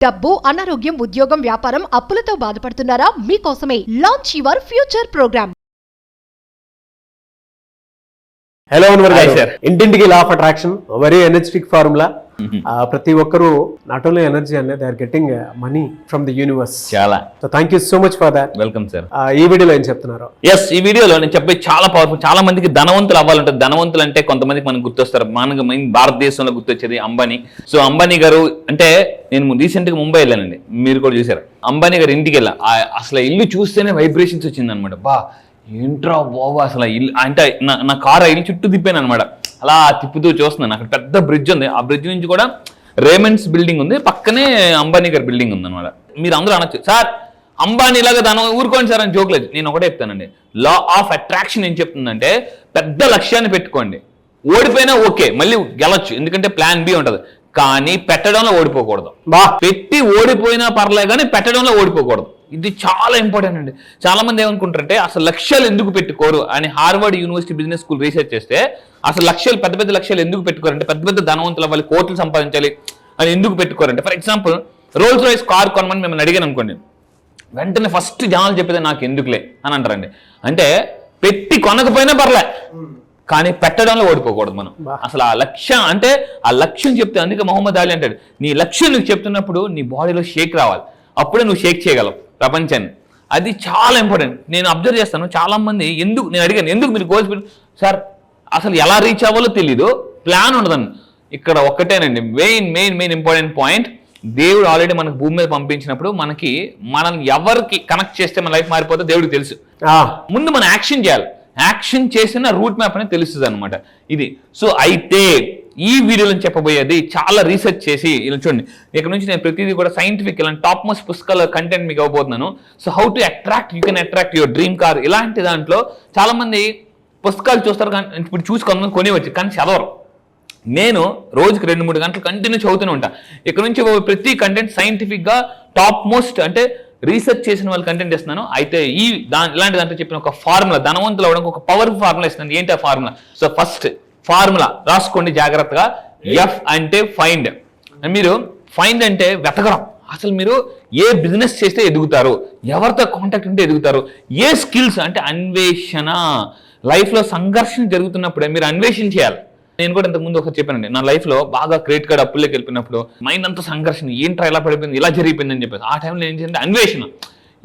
డబ్బు, అనారోగ్యం, ఉద్యోగం, వ్యాపారం, అప్పులతో బాధపడుతున్నారా? మీకోసమే launch your future programme. Hello Anwar గారు, సార్. ఇంటింటికి law of attraction very energetic formula. ప్రతి ఒక్కరు నాట్ ఓన్లీ ఎనర్జీ అనే they are getting money from the universe. చాలా so thank you so much for that. Welcome sir. ఈ వీడియోలో ఏం చెప్తున్నారు? ఎస్, ఈ వీడియోలో నేను చెప్పే చాలా పవర్ఫుల్. చాలా మందికి ధనవంతులు అవ్వాలంటే, ధనవంతులు అంటే కొంతమందికి మనకు గుర్తొస్తారు. మనకు భారతదేశంలో గుర్తొచ్చేది అంబానీ. సో అంబానీ గారు అంటే నేను రీసెంట్ గా ముంబై వెళ్ళానండి, మీరు కూడా చూసారు. అంబానీ గారు ఇంటికి వెళ్ళా, అసలు ఇల్లు చూస్తేనే వైబ్రేషన్స్ వచ్చింది అనమాట. బా ఏంట్రా బాబా అసలు ఇల్లు అంటే నా కారు ఇల్లు చుట్టూ తిప్పాను అనమాట. అలా తిప్పుతూ చూస్తున్నాను. అక్కడ పెద్ద బ్రిడ్జ్ ఉంది, ఆ బ్రిడ్జ్ నుంచి కూడా రేమండ్స్ బిల్డింగ్ ఉంది, పక్కనే అంబానీ గారి బిల్డింగ్ ఉంది అనమాట. మీరు అందరూ అనొచ్చు, సార్ అంబానీ లాగా దాని ఊరుకోండి సార్ అని జోక్లేదు. నేను ఒకటే చెప్తానండి, లా ఆఫ్ అట్రాక్షన్ ఏం చెప్తుందంటే పెద్ద లక్ష్యాన్ని పెట్టుకోండి. ఓడిపోయినా ఓకే, మళ్ళీ గెలొచ్చు, ఎందుకంటే ప్లాన్ బి ఉంటుంది. కానీ పెట్టడంలో ఓడిపోకూడదు. పెట్టి ఓడిపోయినా పర్లే కానీ పెట్టడంలో ఓడిపోకూడదు. ఇది చాలా ఇంపార్టెంట్ అండి. చాలా మంది ఏమనుకుంటారంటే అసలు లక్ష్యాలు ఎందుకు పెట్టుకోరు అని Harvard university business school research చేస్తే అసలు లక్ష్యాలు పెద్ద పెద్ద లక్ష్యాలు ఎందుకు పెట్టుకోరంటే పెద్ద పెద్ద ధనవంతులు అవ్వాలి, కోట్లు సంపాదించాలి అని ఎందుకు పెట్టుకోరంటే, for example Rolls Royce car కొనమని మిమ్మల్ని అడిగాను అనుకోండి, వెంటనే ఫస్ట్ జనాలు చెప్పేది నాకు ఎందుకులే అని అంటారండి. అంటే పెట్టి కొనకపోయినా పర్లే కానీ పెట్టడంలో ఓడిపోకూడదు మనం. అసలు ఆ లక్ష్యం అంటే ఆ లక్ష్యం చెప్తే, అందుకే మొహమ్మద్ అలీ అంటాడు, నీ లక్ష్యం నువ్వు చెప్తున్నప్పుడు నీ బాడీలో షేక్ రావాలి, అప్పుడే నువ్వు షేక్ చేయగలవు ప్రపంచాన్ని. అది చాలా ఇంపార్టెంట్. నేను అబ్జర్వ్ చేస్తాను, చాలా మంది నేను అడిగాను ఎందుకు మీరు గోల్స్ పెట్టి, సార్ అసలు ఎలా రీచ్ అవ్వాలో తెలీదు, ప్లాన్ ఉండదండి. ఇక్కడ ఒక్కటేనండి మెయిన్ ఇంపార్టెంట్ పాయింట్. దేవుడు ఆల్రెడీ మనకు భూమి మీద పంపించినప్పుడు మనల్ని ఎవరికి కనెక్ట్ చేస్తే మన లైఫ్ మారిపోతే దేవుడికి తెలుసు. ముందు మనం యాక్షన్ చేయాలి, యాక్షన్ చేసిన రూట్ మ్యాప్ అనేది తెలుస్తుంది అనమాట ఇది. సో అయితే ఈ వీడియోలో చెప్పబోయేది చాలా రీసెర్చ్ చేసి, ఇలా చూడండి, ఇక్కడ నుంచి నేను ప్రతిదీ కూడా సైంటిఫిక్ ఇలాంటి టాప్ మోస్ట్ పుస్తకాల కంటెంట్ మీకు ఇవ్వబోతున్నాను. So how to attract, you can attract your dream car. ఇలాంటి దాంట్లో చాలా మంది పుస్తకాలు చూస్తారు, కానీ ఇప్పుడు చూసి కొంతమంది కొనివచ్చు కానీ చదవరు. నేను రోజుకి 2-3 గంటలు కంటిన్యూ చదువుతూనే ఉంటా. ఇక్కడ నుంచి ప్రతి కంటెంట్ సైంటిఫిక్ గా టాప్ మోస్ట్ అంటే రీసెర్చ్ చేసిన వాళ్ళు కంటెంట్ ఇస్తున్నాను. అయితే ఇలాంటి దాంట్లో చెప్పిన ఒక ఫార్ములా, ధనవంతులు అవడానికి ఒక పవర్ఫుల్ ఫార్ములా ఇస్తున్నాను. ఏంటి ఆ ఫార్ములా? సో ఫస్ట్ ఫార్ములా రాసుకోండి జాగ్రత్తగా. ఎఫ్ అంటే ఫైండ్. మీరు ఫైండ్ అంటే వెతకడం. అసలు మీరు ఏ బిజినెస్ చేస్తే ఎదుగుతారు, ఎవరితో కాంటాక్ట్ ఉంటే ఎదుగుతారు, ఏ స్కిల్స్ అంటే అన్వేషణ. లైఫ్లో సంఘర్షణ జరుగుతున్నప్పుడే మీరు అన్వేషణ చేయాలి. నేను కూడా ఇంతకుముందు ఒకటి చెప్పానండి, నా లైఫ్లో బాగా క్రెడిట్ కార్డ్ అప్పుల్లోకి వెళ్ళినప్పుడు మైండ్ అంతా సంఘర్షణ, ఏంట్రా ఇలా పడిపోయింది, ఇలా జరిగిపోయింది అని చెప్పేసి ఆ టైంలో ఏం చేయాలంటే అన్వేషణ.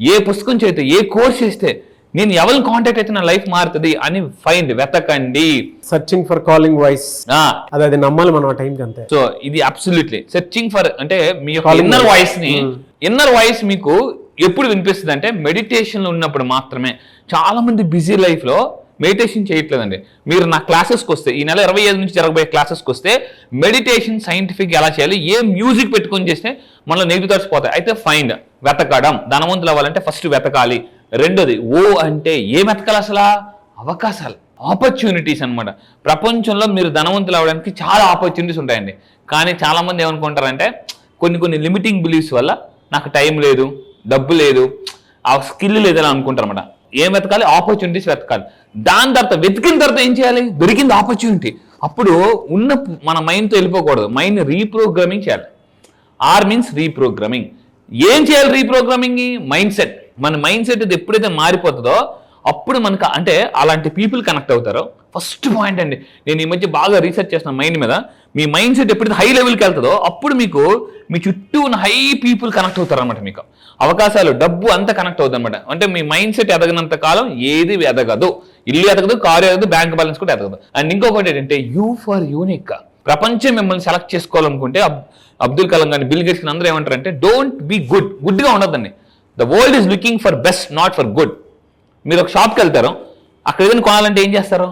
ఏ పుస్తకం చేస్తే, ఏ కోర్స్ చేస్తే, నేను ఎవరిని కాంటాక్ట్ అయితే నా లైఫ్ మారుతుంది అని ఫైండ్, వెతకండి. సర్చింగ్ ఫర్ కాలింగ్ వాయిస్, అది నమ్మాలి మనం ఆ టైంకి అంతే. సో ఇది అబ్సల్యూట్లీ సెర్చింగ్ ఫర్ అంటే మీ యొక్క ఇన్నర్ వాయిస్ ని, ఇన్నర్ వాయిస్ మీకు ఎప్పుడు వినిపిస్తుంది అంటే మెడిటేషన్ లో ఉన్నప్పుడు మాత్రమే. చాలా మంది బిజీ లైఫ్ లో మెడిటేషన్ చేయట్లేదండి. మీరు నా క్లాసెస్కి వస్తే, ఈ నెల 25 నుంచి జరగబోయే క్లాసెస్కి వస్తే మెడిటేషన్ సైంటిఫిక్ ఎలా చేయాలి, ఏ మ్యూజిక్ పెట్టుకొని చేస్తే మనలో నెగిటివ్ థాట్స్ పోతాయి. అయితే ఫైండ్, వెతకడం. ధనవంతులు అవ్వాలంటే ఫస్ట్ వెతకాలి. రెండోది ఓ అంటే ఏం వెతకాలి? అసలు అవకాశాలు, ఆపర్చునిటీస్ అనమాట. ప్రపంచంలో మీరు ధనవంతులు అవ్వడానికి చాలా ఆపర్చునిటీస్ ఉంటాయండి. కానీ చాలా మంది ఏమనుకుంటారంటే కొన్ని లిమిటింగ్ బిలీఫ్స్ వల్ల నాకు టైం లేదు, డబ్బు లేదు, ఆ స్కిల్ లేదని అనుకుంటారు అనమాట. ఏం వెతకాలి? ఆపర్చునిటీస్ వెతకాలి. దాని తర్వాత వెతికిన తర్వాత ఏం చేయాలి? దొరికింది ఆపర్చునిటీ, అప్పుడు ఉన్న మన మైండ్తో వెళ్ళిపోకూడదు, మైండ్ రీప్రోగ్రామింగ్ చేయాలి. Or means reprogramming. ఏం చేయాలి రీప్రోగ్రామింగ్? Mind set. మన మైండ్ సెట్ ఎప్పుడైతే మారిపోతుందో అప్పుడు మనకు అంటే అలాంటి పీపుల్ కనెక్ట్ అవుతారో. ఫస్ట్ పాయింట్ అండి, నేను ఈ మధ్య బాగా రీసెర్చ్ చేస్తున్నాను మైండ్ మీద. మీ మైండ్ సెట్ ఎప్పుడైతే హై లెవెల్కి వెళ్తుందో అప్పుడు మీకు మీ చుట్టూ ఉన్న హై పీపుల్ కనెక్ట్ అవుతారు అనమాట. మీకు అవకాశాలు, డబ్బు అంతా కనెక్ట్ అవుతుంది అనమాట. అంటే మీ మైండ్ సెట్ ఎదగనంత కాలం ఏది ఎదగదు, ఇల్లు ఎదగదు, కారు ఎదగదు, బ్యాంక్ బ్యాలెన్స్ కూడా ఎదగదు. అండ్ ఇంకొకటి ఏంటంటే యూ ఫర్ యూనిక్. ప్రపంచం మిమ్మల్ని సెలెక్ట్ చేసుకోవాలనుకుంటే అబ్దుల్ కలాం కానీ బిల్ గేట్స్ అందరూ ఏమంటారంటే డోంట్ బీ గుడ్గా ఉండదండి. The world is looking for best, not for good. మీరు ఒక షాప్కి వెళ్తారు, అక్కడ ఏదైనా కొనాలంటే ఏం చేస్తారు?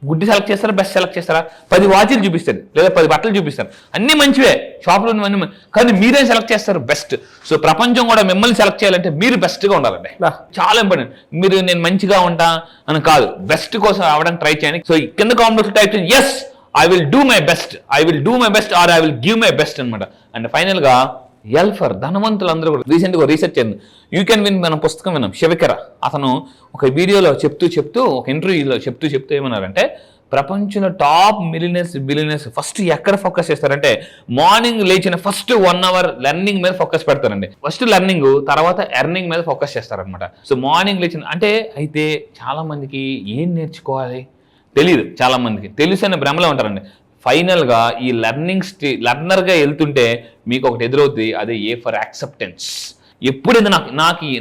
గుడ్డి సెలెక్ట్ చేస్తారా, బెస్ట్ సెలెక్ట్ చేస్తారా? 10 వాచీలు చూపిస్తారు లేదా 10 బట్టలు చూపిస్తారు, అన్ని మంచివే షాప్లో ఉన్నవన్నీ, కానీ మీరేం సెలెక్ట్ చేస్తారు? బెస్ట్. సో ప్రపంచం కూడా మిమ్మల్ని సెలెక్ట్ చేయాలంటే మీరు బెస్ట్గా ఉండాలండి. చాలా ఇంపార్టెంట్. మీరు నేను మంచిగా ఉంటా అని కాదు, బెస్ట్ కోసం అవడానికి ట్రై చేయండి. సో కింద కామెంట్స్ టైప్ చేయండి, yes I will do my best, I will do my best, or I will give my best అనమాట. అండ్ ఫైనల్గా ఎల్ ఫర్ ధనవంతులు అందరూ కూడా రీసెంట్గా రీసెర్చ్ చేయండి. యూ కెన్ విన్ మన పుస్తకం విన్నాం, శివకర. అతను ఒక వీడియోలో చెప్తూ ఒక ఇంటర్వ్యూలో చెప్తూ ఏమన్నారంటే ప్రపంచంలో టాప్ బిలియనర్స్ ఫస్ట్ ఎక్కడ ఫోకస్ చేస్తారంటే మార్నింగ్ లేచిన ఫస్ట్ 1 hour లెర్నింగ్ మీద ఫోకస్ పెడతారండి. ఫస్ట్ లెర్నింగ్, తర్వాత ఎర్నింగ్ మీద ఫోకస్ చేస్తారనమాట. సో మార్నింగ్ లేచిన అంటే అయితే చాలా మందికి ఏం నేర్చుకోవాలి తెలియదు, చాలా మందికి తెలుసు అనే భ్రమలో ఉంటారండి. ఫైనల్గా ఈ లెర్నర్గా వెళ్తుంటే మీకు ఒకటి ఎదురవుతుంది, అదే ఏ ఫర్ యాక్సెప్టెన్స్. ఎప్పుడైతే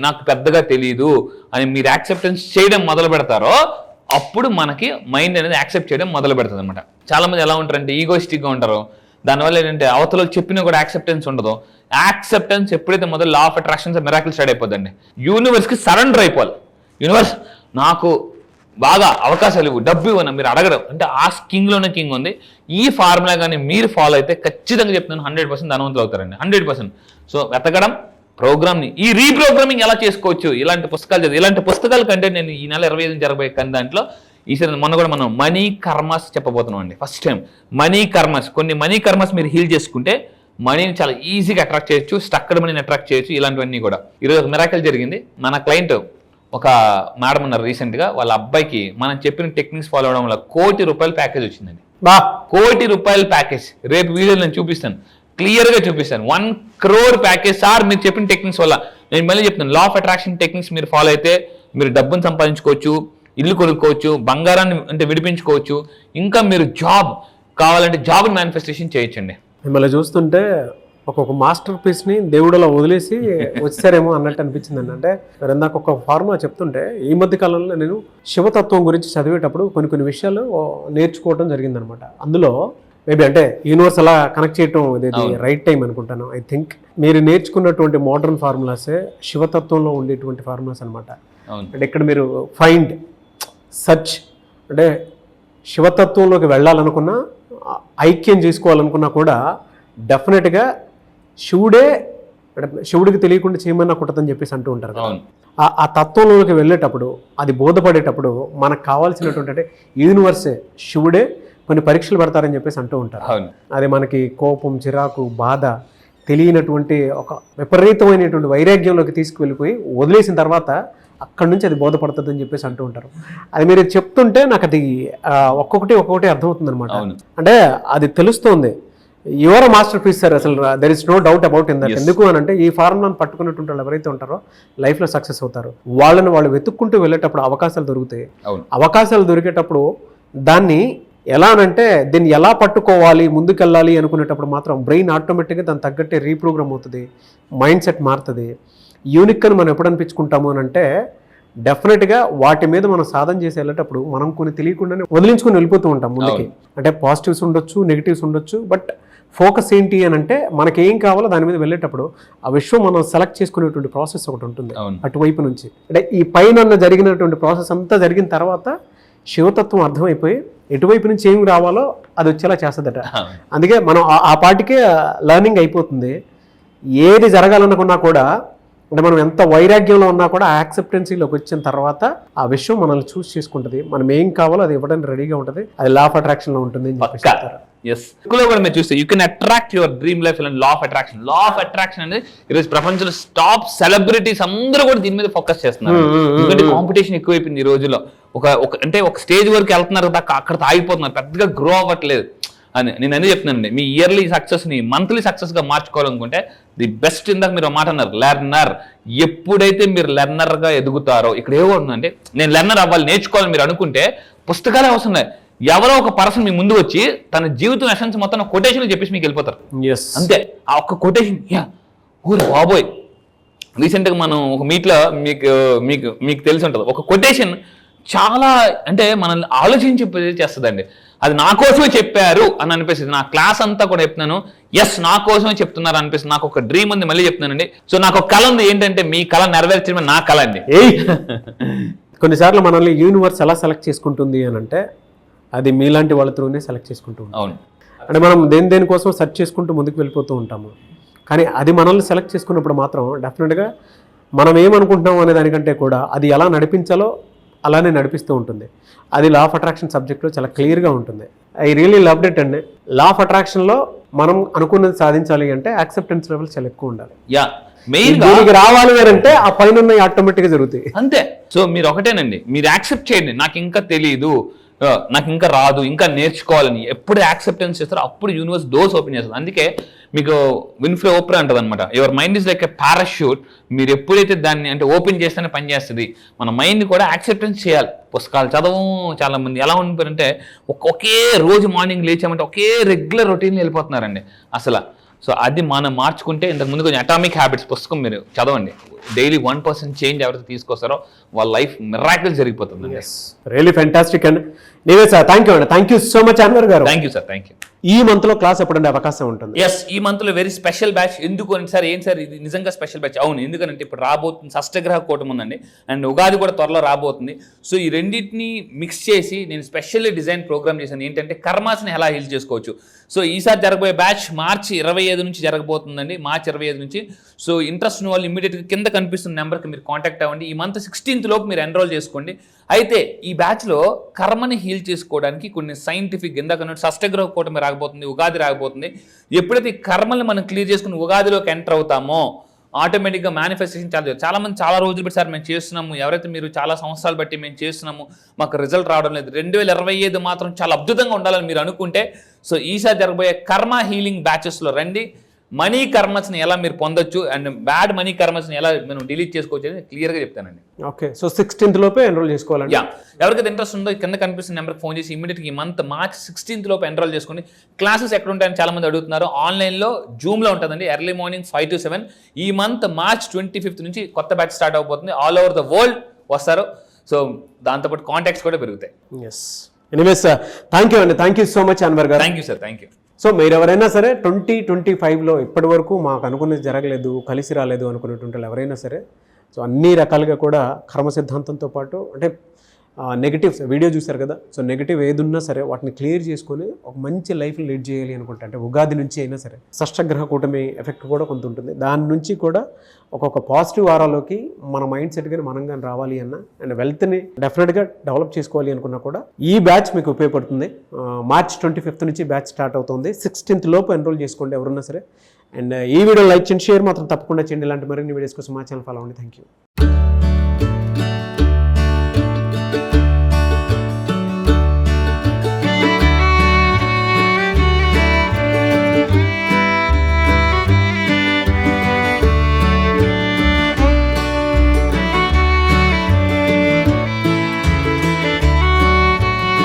నాకు పెద్దగా తెలియదు అని మీరు యాక్సెప్టెన్స్ చేయడం మొదలు పెడతారో అప్పుడు మనకి మైండ్ అనేది యాక్సెప్ట్ చేయడం మొదలు పెడుతుంది అనమాట. చాలా మంది ఎలా ఉంటారంటే ఈగోయిస్టిక్గా ఉంటారు. దానివల్ల ఏంటంటే అవతల చెప్పినా కూడా యాక్సెప్టెన్స్ ఉండదు. యాక్సెప్టెన్స్ ఎప్పుడైతే మొదలు law of attraction's miracle start అయిపోద్దండి. యూనివర్స్కి సరెండర్ అయిపోవాలి. యూనివర్స్ నాకు బాగా అవకాశాలు ఇవ్వు, డబ్బు ఇవ్వను మీరు అడగడం అంటే ఆ కింగ్లోనే కింగ్ ఉంది. ఈ ఫార్ములా కానీ మీరు ఫాలో అయితే ఖచ్చితంగా చెప్తున్నాను 100% ధనవంతులు అవుతారండి, 100%. సో వెతకడం, ప్రోగ్రామ్ని ఈ రీప్రోగ్రామింగ్ ఎలా చేసుకోవచ్చు, ఇలాంటి పుస్తకాలు చదివి, ఇలాంటి పుస్తకాల కంటే నేను ఈ నెల 25 జరగబోయే కానీ దాంట్లో ఈసారి మొన్న కూడా మనం మనీ కర్మస్ చెప్పబోతున్నాం అండి. ఫస్ట్ టైం మనీ కర్మస్, కొన్ని మనీ కర్మస్ మీరు హీల్ చేసుకుంటే మనీని చాలా ఈజీగా అట్రాక్ట్ చేయొచ్చు, స్టక్కడ్ మనీని అట్రాక్ట్ చేయొచ్చు. ఇలాంటివన్నీ కూడా ఈరోజు ఒక మిరాకిల్ జరిగింది. మన క్లయింట్ ఒక మేడం ఉన్నారు, రీసెంట్గా వాళ్ళ అబ్బాయికి మనం చెప్పిన టెక్నిక్స్ ఫాలో అవడం వల్ల ₹1 కోటి ప్యాకేజ్ వచ్చిందండి. ₹1 కోటి ప్యాకేజ్ రేపు వీడియోలో నేను చూపిస్తాను, క్లియర్గా చూపిస్తాను. 1 crore ప్యాకేజ్ సార్ మీరు చెప్పిన టెక్నిక్స్ వల్ల. నేను మళ్ళీ చెప్తాను, లా ఆఫ్ అట్రాక్షన్ టెక్నిక్స్ మీరు ఫాలో అయితే మీరు డబ్బును సంపాదించుకోవచ్చు, ఇల్లు కొనుక్కోవచ్చు, బంగారాన్ని అంటే విడిపించుకోవచ్చు, ఇంకా మీరు జాబ్ కావాలంటే జాబ్ మేనిఫెస్టేషన్ చేయొచ్చండి. మిమ్మల్ని చూస్తుంటే ఒక్కొక్క మాస్టర్ పీస్ని దేవుడు అలా వదిలేసి వచ్చారేమో అన్నట్టు అనిపించింది. అంటే మరి ఇందాక ఒక ఫార్ములా చెప్తుంటే ఈ మధ్య కాలంలో నేను శివతత్వం గురించి చదివేటప్పుడు కొన్ని విషయాలు నేర్చుకోవడం జరిగిందనమాట. అందులో మేబీ అంటే యూనివర్స్ అలా కనెక్ట్ చేయటం ఇది రైట్ టైం అనుకుంటాను. ఐ థింక్ మీరు నేర్చుకున్నటువంటి మోడర్న్ ఫార్ములాసే శివతత్వంలో ఉండేటువంటి ఫార్ములాస్ అనమాట. అంటే ఇక్కడ మీరు ఫైండ్, సర్చ్, అంటే శివతత్వంలోకి వెళ్ళాలనుకున్నా, ఐక్యం చేసుకోవాలనుకున్నా కూడా డెఫినెట్గా శివుడికి తెలియకుండా చేయమన్నా కుట్టదని చెప్పేసి అంటూ ఉంటారు. ఆ తత్వంలోకి వెళ్ళేటప్పుడు, అది బోధపడేటప్పుడు మనకు కావాల్సినటువంటి అంటే యూనివర్సే, శివుడే కొన్ని పరీక్షలు పెడతారని చెప్పేసి అంటూ ఉంటారు. అది మనకి కోపం, చిరాకు, బాధ, తెలియనటువంటి ఒక విపరీతమైనటువంటి వైరాగ్యంలోకి తీసుకువెళ్ళిపోయి వదిలేసిన తర్వాత అక్కడి నుంచి అది బోధపడుతుంది అని చెప్పేసి అంటూ ఉంటారు. అది మీరు చెప్తుంటే నాకు అది ఒక్కొక్కటి అర్థమవుతుంది అనమాట. అంటే అది తెలుస్తోంది. యువర్ మాస్టర్ పీస్ సార్, అసలు there is no doubt about in that. ఎందుకు అని అంటే ఈ ఫార్ములాను పట్టుకున్నటువంటి వాళ్ళు ఎవరైతే ఉంటారో లైఫ్లో సక్సెస్ అవుతారు. వాళ్ళు వెతుక్కుంటూ వెళ్ళేటప్పుడు అవకాశాలు దొరుకుతాయి. అవకాశాలు దొరికేటప్పుడు దాన్ని ఎలా అనంటే దీన్ని ఎలా పట్టుకోవాలి, ముందుకెళ్ళాలి అనుకునేటప్పుడు మాత్రం బ్రెయిన్ ఆటోమేటిక్గా దాన్ని తగ్గట్టే రీప్రోగ్రామ్ అవుతుంది, మైండ్ సెట్ మారుతుంది. యూనిక్ అని మనం ఎప్పుడు అనిపించుకుంటాము అని అంటే డెఫినెట్గా వాటి మీద మనం సాధన చేసి వెళ్ళేటప్పుడు మనం కొన్ని తెలియకుండానే వదిలించుకొని వెళ్ళిపోతూ ఉంటాం ముందుకి. అంటే పాజిటివ్స్ ఉండొచ్చు, నెగిటివ్స్ ఉండొచ్చు, బట్ ఫోకస్ ఏంటి అని అంటే మనకి ఏం కావాలో దాని మీద వెళ్ళేటప్పుడు ఆ విషయం మనం సెలెక్ట్ చేసుకునేటువంటి ప్రాసెస్ ఒకటి ఉంటుంది అటువైపు నుంచి. అంటే ఈ పైన జరిగినటువంటి ప్రాసెస్ అంతా జరిగిన తర్వాత శివతత్వం అర్థమైపోయి ఎటువైపు నుంచి ఏం రావాలో అది వచ్చేలా చేస్తుందట. అందుకే మనం ఆ పాటికే లెర్నింగ్ అయిపోతుంది. ఏది జరగాలనుకున్నా కూడా అంటే మనం ఎంత వైరాగ్యంలో ఉన్నా కూడా ఆ యాక్సెప్టెన్సీలోకి వచ్చిన తర్వాత ఆ విషయం మనల్ని చూస్ చేసుకుంటుంది. మనం ఏం కావాలో అది ఇవ్వడానికి రెడీగా ఉంటుంది. అది లా ఆఫ్ అట్రాక్షన్ లో ఉంటుంది అని చెప్పి చెప్తారు. మీరు చూస్తే you can attract your dream life and law of attraction. Law of attraction అనేది ఈరోజు ప్రపంచంలో టాప్ సెలబ్రిటీస్ అందరూ కూడా దీని మీద ఫోకస్ చేస్తున్నారు. ఎందుకంటే కాంపిటీషన్ ఎక్కువైపోయింది ఈ రోజుల్లో. ఒక స్టేజ్ వరకు వెళ్తున్నారు, అక్కడ ఆగిపోతున్నారు, పెద్దగా గ్రో అవ్వట్లేదు అని నేను అదే చెప్తున్నానండి. మీ ఇయర్లీ సక్సెస్ని మంత్లీ సక్సెస్గా మార్చుకోవాలనుకుంటే ది బెస్ట్, ఇందాక మీరు మాట అన్నారు లెర్నర్. ఎప్పుడైతే మీరు లెర్నర్గా ఎదుగుతారో, ఇక్కడ ఏమో ఉందంటే నేను లెర్నర్ అవ్వాలి, నేర్చుకోవాలి మీరు అనుకుంటే పుస్తకాలే అవసరం లేదు. ఎవరో ఒక పర్సన్ మీ ముందు వచ్చి తన జీవితం ఎసెన్స్ మొత్తం కొటేషన్ చెప్పేసి మీకు వెళ్ళిపోతారు అంతే. ఆ ఒక్క కొటేషన్ ఊరు బాబోయ్. రీసెంట్గా మనం ఒక మీట్లో మీకు తెలిసి ఉంటుంది, ఒక కొటేషన్ చాలా అంటే మనల్ని ఆలోచించి చేస్తుందండి. అది నా కోసమే చెప్పారు అని అనిపిస్తుంది. నా క్లాస్ అంతా కూడా చెప్తున్నాను, నా కోసమే చెప్తున్నారు అనిపిస్తుంది. నాకు ఒక డ్రీమ్ ఉంది, మళ్ళీ చెప్తున్నానండి. సో నాకు ఒక కళ ఉంది, ఏంటంటే మీ కళ నెరవేర్చడమే నా కళ అండి. కొన్నిసార్లు మనల్ని యూనివర్స్ ఎలా సెలెక్ట్ చేసుకుంటుంది అని అంటే అది మీలాంటి వాళ్ళ త్రూనే సెలెక్ట్ చేసుకుంటూ ఉంటాం. అవును, అంటే మనం దేనికోసం సెర్చ్ చేసుకుంటూ ముందుకు వెళ్ళిపోతూ ఉంటాము. కానీ అది మనల్ని సెలెక్ట్ చేసుకున్నప్పుడు మాత్రం డెఫినెట్గా మనం ఏమనుకుంటున్నాం అనే దానికంటే కూడా అది ఎలా నడిపించాలో అలానే నడిపిస్తూ ఉంటుంది. అది లా ఆఫ్ అట్రాక్షన్ సబ్జెక్ట్లో చాలా క్లియర్గా ఉంటుంది. ఐ రియలీ లవ్డ్ ఇట్ అండి. లా ఆఫ్ అట్రాక్షన్లో మనం అనుకున్నది సాధించాలి అంటే యాక్సెప్టెన్స్ లెవెల్ చాలా ఎక్కువ ఉండాలి. మెయిన్ దీనికి రావాలి అంటే ఆ పైన ఆటోమేటిక్గా జరుగుతాయి అంతే. సో మీరు ఒకటేనండి, మీరు యాక్సెప్ట్ చేయండి, నాకు ఇంకా తెలియదు, నాకు ఇంకా రాదు, ఇంకా నేర్చుకోవాలని ఎప్పుడు యాక్సెప్టెన్స్ చేస్తారో అప్పుడు యూనివర్స్ డోర్స్ ఓపెన్ చేస్తుంది. అందుకే మీకు విన్ఫ్రే ఓపెన్ అంటది అనమాట, your mind is like a parachute. మీరు ఎప్పుడైతే దాన్ని అంటే ఓపెన్ చేస్తేనే పనిచేస్తుంది. మన మైండ్ కూడా యాక్సెప్టెన్స్ చేయాలి. పుస్తకాలు చదవం, చాలా మంది ఎలా ఉండిపోయారంటే ఒకే రోజు మార్నింగ్ లేచామంటే ఒకే రెగ్యులర్ రొటీన్ వెళ్ళిపోతున్నారండి అసలు. సో అది మనం మార్చుకుంటే, ఇంతకు ముందు కొంచెం అటామిక్ హ్యాబిట్స్ పుస్తకం మీరు చదవండి, డైలీ 1% చేంజ్ ఎవరైతే తీసుకొస్తారో వాళ్ళ లైఫ్ మిరాకిల్ జరిగిపోతుంది. రియలీ ఫెంటాస్టిక్ అండి. నీవే సార్, థ్యాంక్ యూ అండి, thank you so much Anwar గారు. Thank you sir, thank you. ఈ మంత్ లో క్లాస్ ఎప్పుడంటే అవకాశం ఉంటుంది? ఎస్, ఈ మంత్ లో వెరీ స్పెషల్ బ్యాచ్. ఎందుకు అని సార్, ఏం సార్ ఇది నిజంగా స్పెషల్ బ్యాచ్? అవును, ఎందుకంటే ఇప్పుడు రాబోతుంది షష్టగ్రహ కూటమి ఉందండి, అండ్ ఉగాది కూడా త్వరలో రాబోతుంది. సో ఈ రెండింటిని మిక్స్ చేసి నేను స్పెషల్లీ డిజైన్ ప్రోగ్రామ్ చేశాను. ఏంటంటే కర్మాస్ని ఎలా హీల్ చేసుకోవచ్చు. సో ఈసారి జరగబోయే బ్యాచ్ మార్చి 25 నుంచి జరగబోతుందండి, మార్చి 25 నుంచి. సో ఇంట్రెస్ట్ ఉన్న వాళ్ళు ఇమీడియట్గా కింద కనిపిస్తున్న నెంబర్కి మీరు కాంటాక్ట్ అవ్వండి. ఈ మంత్ 16th లోపు మీరు ఎన్రోల్ చేసుకోండి. అయితే ఈ బ్యాచ్లో కర్మని హీల్ చేసుకోవడానికి కొన్ని సైంటిఫిక్, ఇందాక షష్టగ్రహ కూటమి రాకపోతుంది, ఉగాది రాకపోతుంది. ఎప్పుడైతే ఈ కర్మల్ని మనం క్లియర్ చేసుకుని ఉగాదిలోకి ఎంటర్ అవుతామో ఆటోమేటిక్గా మేనిఫెస్టేషన్ చాలా మంది చాలా రోజులు బట్టి సార్ మేము చేస్తున్నాము, ఎవరైతే మీరు చాలా సంవత్సరాలు బట్టి మేము చేస్తున్నాము, మాకు రిజల్ట్ రావడం లేదు, 2025 మాత్రం చాలా అద్భుతంగా ఉండాలని మీరు అనుకుంటే, సో ఈసారి జరగబోయే కర్మ హీలింగ్ బ్యాచెస్లో రండి. మనీ కర్మస్ని ఎలా మీరు పొందొచ్చు అండ్ బ్యాడ్ మనీ కర్మస్ని ఎలా మనం డిలీట్ చేసుకోవచ్చు అని క్లియర్గా చెప్తానండి. ఓకే, సో 16th లోపే ఎన్రోల్ చేసుకోవాలండి. యా, ఎవరికైతే ఇంట్రెస్ట్ ఉందో కింద కనిపిస్తున్న నెంబర్కి ఫోన్ చేసి ఇమీడియట్గా ఈ మంత్ మార్చ్ 16th లోపు ఎన్రోల్ చేసుకోండి. క్లాసెస్ ఎక్కడ ఉంటాయని చాలా మంది అడుగుతున్నారు. ఆన్లైన్లో జూమ్లో ఉంటుందండి, ఎర్లీ మార్నింగ్ 5 to 7. ఈ మంత్ మార్చ్ 25th నుంచి కొత్త బ్యాచ్ స్టార్ట్ అవబోతుంది. ఆల్ ఓవర్ ద వరల్డ్ వస్తారు. సో దాంతోపాటు కాంటాక్ట్స్ కూడా పెరుగుతాయి. ఎస్, ఎనీవేస్ థ్యాంక్ యూ అండి, thank you so much Anwar గారు. Thank you sir, thank you. So మీరు ఎవరైనా సరే 2025లో ఇప్పటి వరకు మాకు అనుకున్నది జరగలేదు, కలిసి రాలేదు అనుకునేటువంటి ఎవరైనా సరే, సో అన్ని రకాలుగా కూడా కర్మ సిద్ధాంతంతో పాటు అంటే నెగిటివ్స్ వీడియో చూశారు కదా, సో నెగిటివ్ ఏది ఉన్నా సరే వాటిని క్లియర్ చేసుకొని ఒక మంచి లైఫ్ని లీడ్ చేయాలి అనుకుంటే, అంటే ఉగాది నుంచి అయినా సరే షష్టగ్రహ కూటమి ఎఫెక్ట్ కూడా కొంత ఉంటుంది. దాని నుంచి కూడా ఒక్కొక్క పాజిటివ్ వారాలోకి మన మైండ్ సెట్ కానీ మనం కానీ రావాలి అన్న అండ్ వెల్త్ని డెఫినెట్గా డెవలప్ చేసుకోవాలి అనుకున్నా కూడా ఈ బ్యాచ్ మీకు ఉపయోగపడుతుంది. మార్చ్ 25th నుంచి బ్యాచ్ స్టార్ట్ అవుతుంది. 16th లోపు ఎన్రోల్ చేసుకోండి ఎవరున్నా సరే. అండ్ ఈ వీడియో లైక్ చేయండి, షేర్ మాత్రం తప్పకుండా చేయండి. ఇలాంటి మరిన్ని వీడియోస్ కోసం మా ఛానల్ ఫాలో అవ్వండి. Thank you.